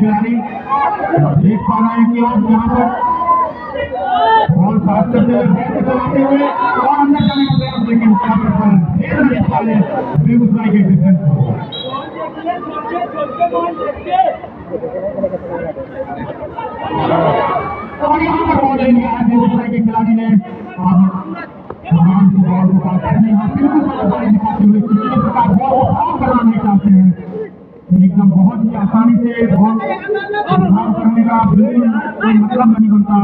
खिलाड़ी देख पा रहे हैं कि आप यहाँ पर बॉल पास करते हुए चलाते हुए और अंदर जाने का प्रयास, लेकिन वाले बेगूसराय के डिफेंस और यहाँ पर बॉल ले लिया है बेगूसराय के खिलाड़ी ने बॉल को पास करने दिखाते हुए किसी प्रकार बॉल को आउट करना नहीं चाहते हैं। एकदम बहुत ही आसानी से बॉल करने का बिल्कुल कोई मतलब नहीं बनता।